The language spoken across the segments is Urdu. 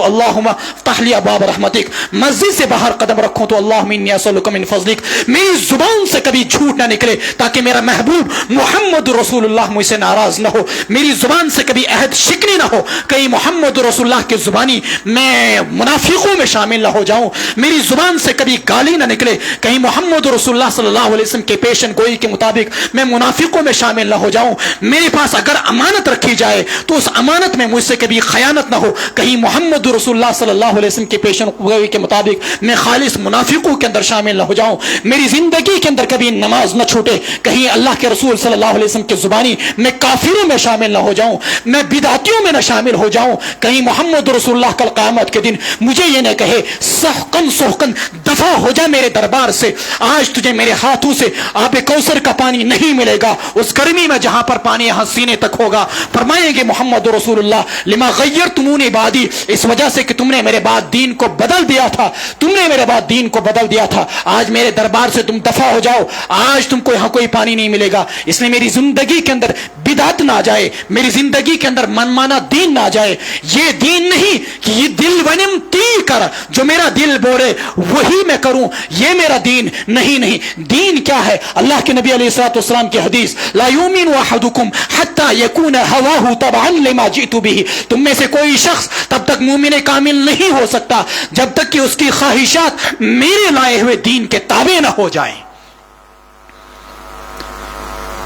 تو اللہم افتح لی ابواب رحمتک، مسجد سے باہر قدم رکھوں تو اللہم انی اسألک من فضلک، میری زبان سے کبھی جھوٹ نہ نکلے تاکہ میرا محبوب محمد رسول اللہ مجھ سے ناراض نہ ہو، میری زبان سے کبھی عہد شکنی نہ ہو، کہیں محمد رسول اللہ کی زبانی میں منافقوں میں شامل نہ ہو جاؤں، میری زبان سے کبھی گالی نہ نکلے کہیں محمد رسول اللہ صلی اللہ علیہ وسلم کے پیشن گوئی کے مطابق میں منافقوں میں شامل نہ ہو جاؤں، میرے پاس اگر امانت رکھی جائے تو اس امانت میں مجھ سے کبھی خیانت نہ ہو، کہیں محمد رسول اللہ صلی اللہ علیہ وسلم کے پیشن گوئی کے مطابق میں خالص منافقوں کے اندر شامل نہ ہو جاؤں، میری زندگی کے اندر کبھی نماز نہ چھوٹے، کہیں اللہ کے رسول صلی اللہ علیہ وسلم کی زبانی میں کافروں میں شامل نہ ہو جاؤں، میں بدعتیوں میں نہ شامل ہو جاؤں، کہیں محمد رسول اللہ کل قیامت کے دن مجھے یہ نہ کہے سحقن سحقن دفع ہو جا میرے دربار سے، آج تجھے میرے ہاتھوں سے آب کوثر کا پانی نہیں ملے گا، اس گرمی میں جہاں پر پانی یہاں سینے تک ہوگا، فرمائیں گے محمد رسول اللہ لما غیرتمونی بعدی، اس وجہ سے کہ تم نے میرے بعد دین کو بدل دیا تھا، تم نے میرے بعد دین کو بدل دیا تھا، آج میرے دربار سے تم دفع ہو جاؤ، آج تم کو یہاں کوئی پانی نہیں ملے گا، اس لیے میری زندگی کے اندر بدعت نہ جائے، میری زندگی کے اندر منمانا دین نہ جائے، یہ دین نہیں کہ یہ دل ونم تی کر، جو میرا دل بولے وہی میں کروں، یہ میرا دین نہیں، نہیں دین کیا ہے؟ اللہ کے نبی علیہ الصلوۃ والسلام کی حدیث لا یؤمن احدکم حتی یکون ہواہ تبعا لما جئت به، تم میں سے کوئی شخص تب تک مومن کامل نہیں ہو سکتا جب تک کہ اس کی خواہشات میرے لائے ہوئے دین کے تابع نہ ہو جائیں،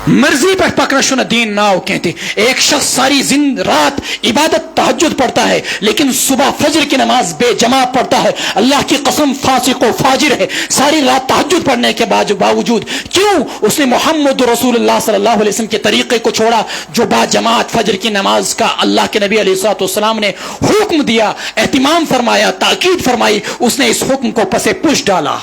مرضی پر پکڑا شنا دین ناو کہتے۔ ایک شخص ساری رات عبادت تہجد پڑھتا ہے لیکن صبح فجر کی نماز بے جماعت پڑھتا ہے، اللہ کی قسم فاسق و فاجر ہے، ساری رات تہجد پڑھنے کے باوجود، کیوں؟ اس نے محمد رسول اللہ صلی اللہ علیہ وسلم کے طریقے کو چھوڑا جو با جماعت فجر کی نماز کا اللہ کے نبی علیہ الصلوۃ والسلام نے حکم دیا، اہتمام فرمایا، تاکید فرمائی، اس نے اس حکم کو پس پش ڈالا۔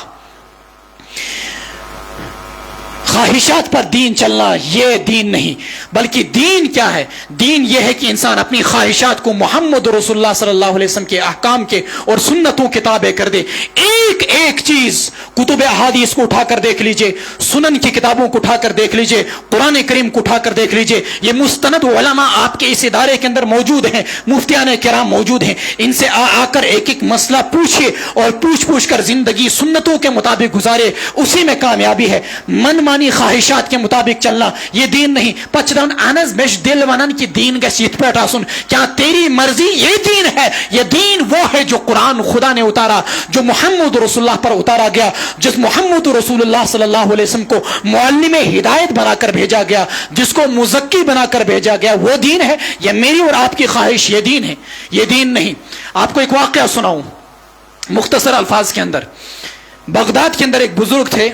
خواہشات پر دین چلنا یہ دین نہیں، بلکہ دین کیا ہے؟ دین یہ ہے کہ انسان اپنی خواہشات کو محمد رسول اللہ صلی اللہ علیہ وسلم کے احکام کے اور سنتوں کے تابع کر دے۔ ایک ایک چیز کتب احادیث کو اٹھا کر دیکھ لیجئے، سنن کی کتابوں کو اٹھا کر دیکھ لیجئے، قرآن کریم کو اٹھا کر دیکھ لیجئے، یہ مستند علماء آپ کے اس ادارے کے اندر موجود ہیں، مفتیان کرام موجود ہیں، ان سے آ کر ایک ایک مسئلہ پوچھئے اور پوچھ کر زندگی سنتوں کے مطابق گزارے، اسی میں کامیابی ہے۔ من مانی خواہشات کے مطابق چلنا یہ دین نہیں۔ پچران انس بش دل ونن کی دین گژھِ یِتھ پٲٹھۍ آسُن، کیا تیری مرضی یہ دین ہے؟ یہ دین وہ ہے جو قرآن خدا نے اتارا، جو محمد رسول اللہ پر اتارا گیا، جس محمد رسول اللہ صلی اللہ علیہ وسلم کو معلم ہدایت بنا کر بھیجا گیا، جس کو مزکی بنا کر بھیجا گیا، وہ دین ہے؟ یا میری اور آپ کی خواہش یہ دین ہے؟ یہ دین نہیں۔ آپ کو ایک واقعہ سناؤں مختصر الفاظ کے اندر۔ بغداد کے اندر ایک بزرگ تھے،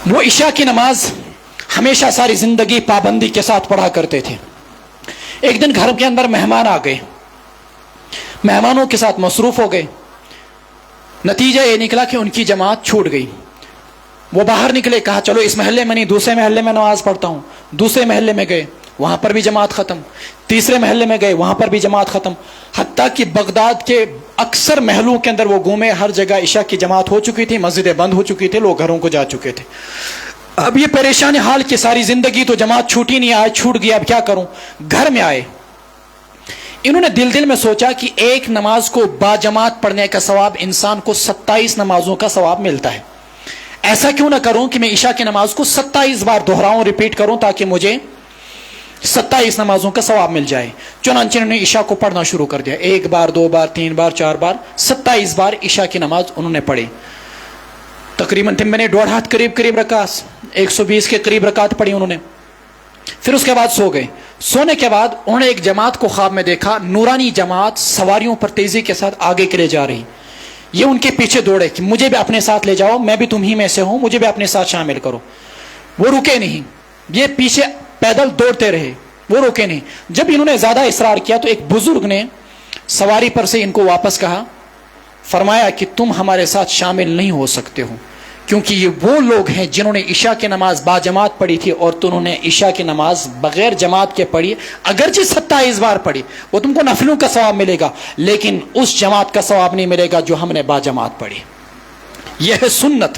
وہ عشاء کی نماز ہمیشہ ساری زندگی پابندی کے ساتھ پڑھا کرتے تھے۔ ایک دن گھر کے اندر مہمان آ گئے، مہمانوں کے ساتھ مصروف ہو گئے، نتیجہ یہ نکلا کہ ان کی جماعت چھوٹ گئی۔ وہ باہر نکلے، کہا چلو اس محلے میں نہیں دوسرے محلے میں نماز پڑھتا ہوں۔ دوسرے محلے میں گئے، وہاں پر بھی جماعت ختم۔ تیسرے محلے میں گئے، وہاں پر بھی جماعت ختم۔ حتیٰ کہ بغداد کے اکثر محلوں کے اندر وہ گھومے، ہر جگہ عشاء کی جماعت ہو چکی تھی، مسجدیں بند ہو چکی تھی، لوگ گھروں کو جا چکے تھے۔ اب یہ پریشان حال کہ ساری زندگی تو جماعت چھوٹی نہیں، آج چھوٹ گیا، اب کیا کروں؟ گھر میں آئے، انہوں نے دل میں سوچا کہ ایک نماز کو با جماعت پڑھنے کا ثواب انسان کو 27 نمازوں کا ثواب ملتا ہے، ایسا کیوں نہ کروں کہ میں عشاء کی نماز کو 27 بار دہراؤں، ریپیٹ کروں، تاکہ مجھے 27 نمازوں کا ثواب مل جائے۔ چنانچہ انہوں نے عشاء کو پڑھنا شروع کر دیا، 1 بار 2 بار 3 بار 4 بار 27 بار عشاء کی نماز انہوں نے پڑھی۔ تقریباً میں نے 1.5 ہاتھ قریب رکعت، 120 کے قریب رکعت پڑھی انہوں نے۔ پھر اس کے بعد سو گئے۔ سونے کے بعد انہوں نے ایک جماعت کو خواب میں دیکھا، نورانی جماعت سواریوں پر تیزی کے ساتھ آگے کے لیے جا رہی۔ یہ ان کے پیچھے دوڑے کہ مجھے بھی اپنے ساتھ لے جاؤ، میں بھی تمہیں میں سے ہوں، مجھے بھی اپنے ساتھ شامل کرو۔ وہ رکے نہیں، یہ پیچھے پیدل دوڑتے رہے، وہ رکے نہیں۔ جب انہوں نے زیادہ اصرار کیا تو ایک بزرگ نے سواری پر سے ان کو واپس کہا، فرمایا کہ تم ہمارے ساتھ شامل نہیں ہو سکتے ہو، کیونکہ یہ وہ لوگ ہیں جنہوں نے عشاء کی نماز با جماعت پڑھی تھی اور تم نے عشاء کی نماز بغیر جماعت کے پڑھی، اگرچہ 27 بار پڑھی، وہ تم کو نفلوں کا ثواب ملے گا، لیکن اس جماعت کا ثواب نہیں ملے گا جو ہم نے با جماعت پڑھی۔ یہ ہے سنت۔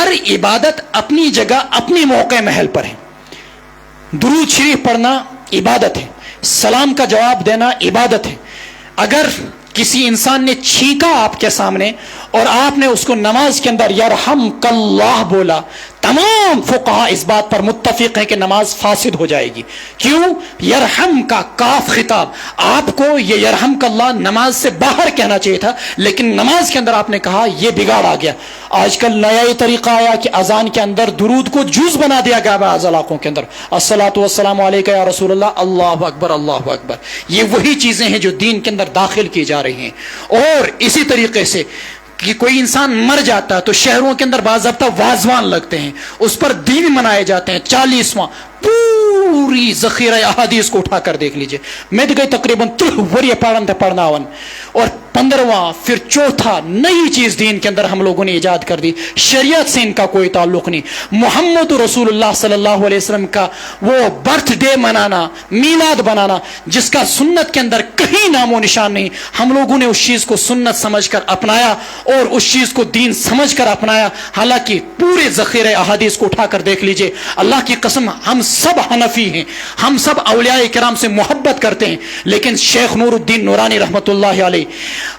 ہر عبادت اپنی جگہ اپنی موقع محل پر ہے. درود شریف پڑھنا عبادت ہے, سلام کا جواب دینا عبادت ہے. اگر کسی انسان نے چھینکا آپ کے سامنے اور آپ نے اس کو نماز کے اندر یرحمک اللہ بولا, تمام فقہا اس بات پر متفق ہیں کہ نماز فاسد ہو جائے گی. کیوں؟ یرحم کا کاف خطاب, آپ کو یہ یرحمک اللہ نماز سے باہر کہنا چاہیے تھا, لیکن نماز کے اندر آپ نے کہا, یہ بگاڑ آ گیا. آج کل نیا یہ طریقہ آیا کہ اذان کے اندر درود کو جز بنا دیا گیا بعض علاقوں کے اندر, الصلاۃ والسلام علیکہ یا رسول اللہ, اللہ اکبر اللہ اکبر. یہ وہی چیزیں ہیں جو دین کے اندر داخل کی جا رہی ہیں. اور اسی طریقے سے کہ کوئی انسان مر جاتا ہے تو شہروں کے اندر باضابطہ واضوان لگتے ہیں, اس پر دن منائے جاتے ہیں. 40واں پوری ذخیرہ احادیث کو اٹھا کر دیکھ لیجئے, میں تو گئی تقریباً 30 وری پڑھن تھے پڑھناون. اور 15واں پھر چوتھا نئی چیز دین کے اندر ہم لوگوں نے ایجاد کر دی, شریعت سے ان کا کوئی تعلق نہیں. محمد رسول اللہ صلی اللہ علیہ وسلم کا وہ برتھ ڈے منانا, میلاد بنانا, جس کا سنت کے اندر کہیں نام و نشان نہیں, ہم لوگوں نے اس چیز کو سنت سمجھ کر اپنایا اور اس چیز کو دین سمجھ کر اپنایا. حالانکہ پورے ذخیرہ احادیث کو اٹھا کر دیکھ لیجئے, اللہ کی قسم ہم سب حنفی ہیں, ہم سب اولیاء کرام سے محبت کرتے ہیں, لیکن شیخ نور الدین نورانی رحمۃ اللہ علیہ,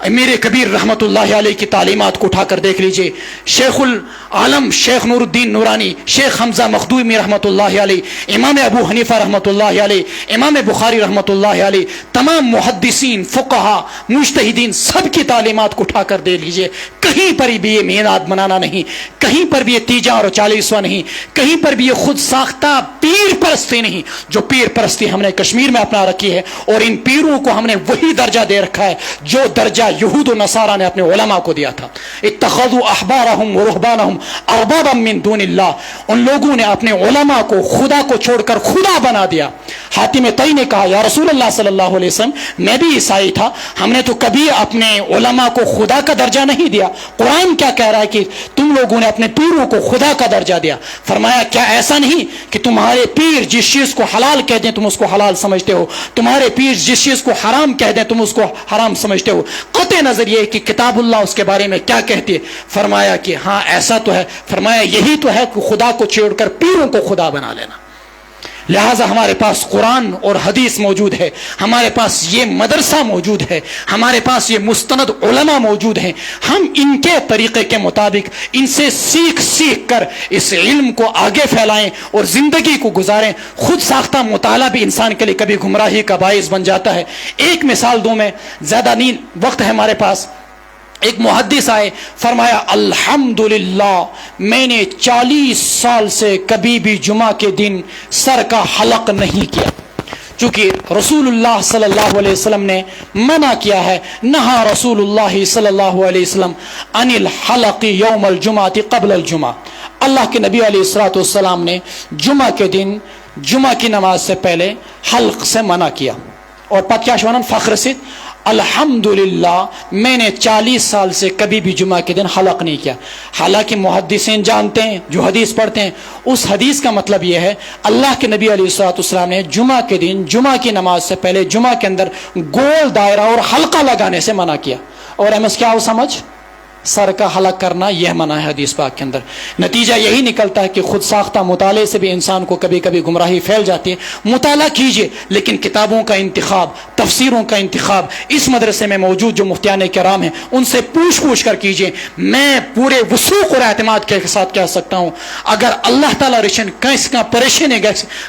امیر کبیر رحمۃ اللہ علیہ کی تعلیمات کو اٹھا کر دیکھ لیجئے, شیخ العالم شیخ نور الدین نورانی, شیخ حمزہ مخدومی رحمۃ اللہ علیہ, امام ابو حنیفہ رحمۃ اللہ علیہ, امام بخاری رحمۃ اللہ علیہ, تمام محدثین فقہا مجتہدین سب کی تعلیمات کو اٹھا کر دیکھ لیجئے. کہیں پر بھی یہ میلاد منانا نہیں, کہیں پر بھی یہ 30 اور 40واں نہیں, کہیں پر بھی یہ خود ساختہ پیر پرستی نہیں جو پیر پرستی ہم نے کشمیر میں اپنا رکھی ہے. اور ان پیروں کو ہم نے وہی درجہ دے رکھا ہے جو درجہ یہود و نصارہ نے اپنے علماء کو دیا تھا. اتخذوا احبارهم ورهبانهم اربابا من دون اللہ, ان لوگوں نے اپنے علماء کو خدا کو چھوڑ کر خدا بنا دیا. حاتم طئی نے کہا, یا رسول اللہ صلی اللہ علیہ وسلم, میں بھی عیسائی تھا, ہم نے تو کبھی اپنے علماء کو خدا کا درجہ نہیں دیا. قرآن کیا کہہ رہا ہے کہ تم لوگوں نے اپنے پیروں کو خدا کا درجہ دیا. فرمایا کیا ایسا نہیں کہ تمہارے پیر جس چیز کو حلال کہہ دیں تم اس کو حلال سمجھتے ہو, تمہارے پیر جس چیز کو حرام کہہ دیں تم اس کو حرام سمجھتے ہو. قطع نظر یہ کہ کتاب اللہ اس کے بارے میں کیا کہتی ہے. فرمایا کہ ہاں ایسا تو ہے. فرمایا یہی تو ہے کہ خدا کو چھوڑ کر پیروں کو خدا بنا لینا. لہٰذا ہمارے پاس قرآن اور حدیث موجود ہے, ہمارے پاس یہ مدرسہ موجود ہے, ہمارے پاس یہ مستند علماء موجود ہیں. ہم ان کے طریقے کے مطابق ان سے سیکھ کر اس علم کو آگے پھیلائیں اور زندگی کو گزاریں. خود ساختہ مطالعہ بھی انسان کے لیے کبھی گمراہی کا باعث بن جاتا ہے. ایک مثال دوں میں, زیادہ نہیں وقت ہے ہمارے پاس. ایک محدث آئے, فرمایا الحمدللہ میں نے 40 سال سے کبھی بھی جمعہ کے دن سر کا حلق نہیں کیا, چونکہ رسول اللہ صلی اللہ علیہ وسلم نے منع کیا ہے. نہا رسول اللہ صلی اللہ علیہ وسلم عن الحلق یوم الجمعہ قبل الجمعہ. اللہ کے نبی علیہ الصلوۃ والسلام نے جمعہ کے دن جمعہ کی نماز سے پہلے حلق سے منع کیا. اور پتہ کیا شونن فخر سے, الحمدللہ میں نے 40 سال سے کبھی بھی جمعہ کے دن حلق نہیں کیا. حالانکہ محدثین جانتے ہیں, جو حدیث پڑھتے ہیں, اس حدیث کا مطلب یہ ہے اللہ کے نبی علیہ الصلوۃ والسلام نے جمعہ کے دن جمعہ کی نماز سے پہلے جمعہ کے اندر گول دائرہ اور حلقہ لگانے سے منع کیا. اور احمد کیا ہو سمجھ, سر کا حلق کرنا یہ منع ہے حدیث پاک کے اندر. نتیجہ یہی نکلتا ہے کہ خود ساختہ مطالعے سے بھی انسان کو کبھی کبھی گمراہی پھیل جاتی ہے. مطالعہ کیجئے, لیکن کتابوں کا انتخاب, تفسیروں کا انتخاب اس مدرسے میں موجود جو مفتیان کرام ہیں ان سے پوچھ کر کیجئے. میں پورے وثوق اور اعتماد کے ساتھ کہہ سکتا ہوں, اگر اللہ تعالیٰ رشن کس کا پریشانی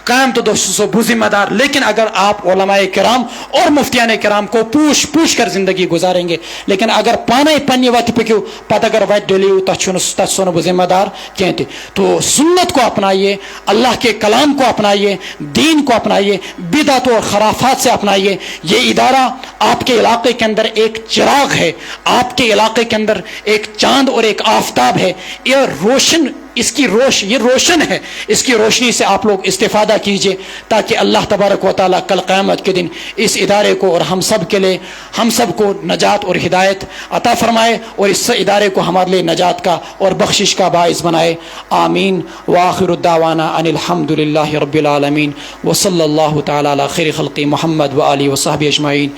قائم تو دوستوں بو ذمہ دار, لیکن اگر آپ علماء کرام اور مفتیان کرام کو پوچھ کر زندگی گزاریں گے, لیکن اگر پانے پنی وقت پہ پتہ اگر ویٹ ڈیلیو تچھو ذمہ دار کہتے, تو سنت کو اپنائیے, اللہ کے کلام کو اپنائیے, دین کو اپنائیے, بدعت اور خرافات سے اپنائیے. یہ ادارہ آپ کے علاقے کے اندر ایک چراغ ہے, آپ کے علاقے کے اندر ایک چاند اور ایک آفتاب ہے. یہ روشن یہ روشن ہے, اس کی روشنی سے آپ لوگ استفادہ کیجئے تاکہ اللہ تبارک و تعالیٰ کل قیامت کے دن اس ادارے کو اور ہم سب کو نجات اور ہدایت عطا فرمائے اور اس ادارے کو ہمارے لیے نجات کا اور بخشش کا باعث بنائے. آمین. وآخر الدعوانا ان الحمد للہ رب العالمین وصلی اللہ تعالی علی خیر خلق محمد وآلہ وصحبہ اجمعین.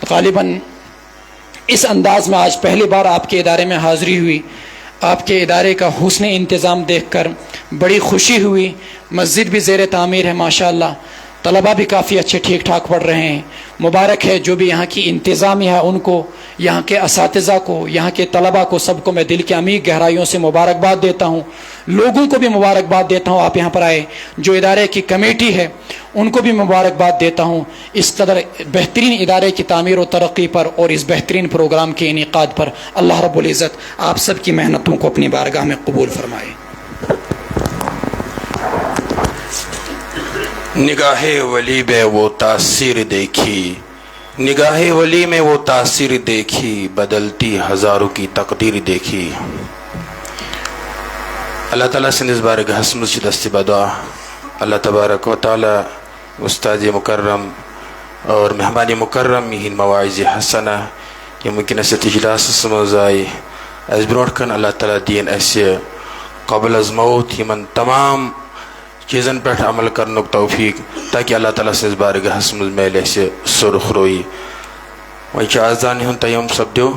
غالباً اس انداز میں آج پہلی بار آپ کے ادارے میں حاضری ہوئی. آپ کے ادارے کا حسن انتظام دیکھ کر بڑی خوشی ہوئی. مسجد بھی زیر تعمیر ہے ماشاءاللہ. طلباء بھی کافی اچھے ٹھیک ٹھاک پڑھ رہے ہیں. مبارک ہے جو بھی یہاں کی انتظامیہ ہے ان کو، یہاں کے اساتذہ کو، یہاں کے طلباء کو، سب کو میں دل کی عمیق گہرائیوں سے مبارکباد دیتا ہوں. لوگوں کو بھی مبارکباد دیتا ہوں آپ یہاں پر آئے. جو ادارے کی کمیٹی ہے ان کو بھی مبارکباد دیتا ہوں اس قدر بہترین ادارے کی تعمیر و ترقی پر اور اس بہترین پروگرام کے انعقاد پر. اللہ رب العزت آپ سب کی محنتوں کو اپنی بارگاہ میں قبول فرمائے. نگاہ ولی میں وہ تاثیر دیکھی، نگاہ ولی میں وہ تاثیر دیکھی، بدلتی ہزاروں کی تقدیر دیکھی. اللہ تعالیٰ سے اس بارگاہ سے دست بدعا اللہ تبارک و تعالیٰ استاد مکرم اور مہمان مکرم ہند مواعظ حسنہ یہ ممکن سے اجلاس سمزائی اس بروٹ کن اللہ تعالیٰ دین ایسے قبل از موت یمن تمام چیزن پہ عمل کرنے توفیق تاکہ اللہ تعالیٰ سے اس بارگاہ میل ایسے سرخ روئی. وہی آزان ہن تیم سپدیو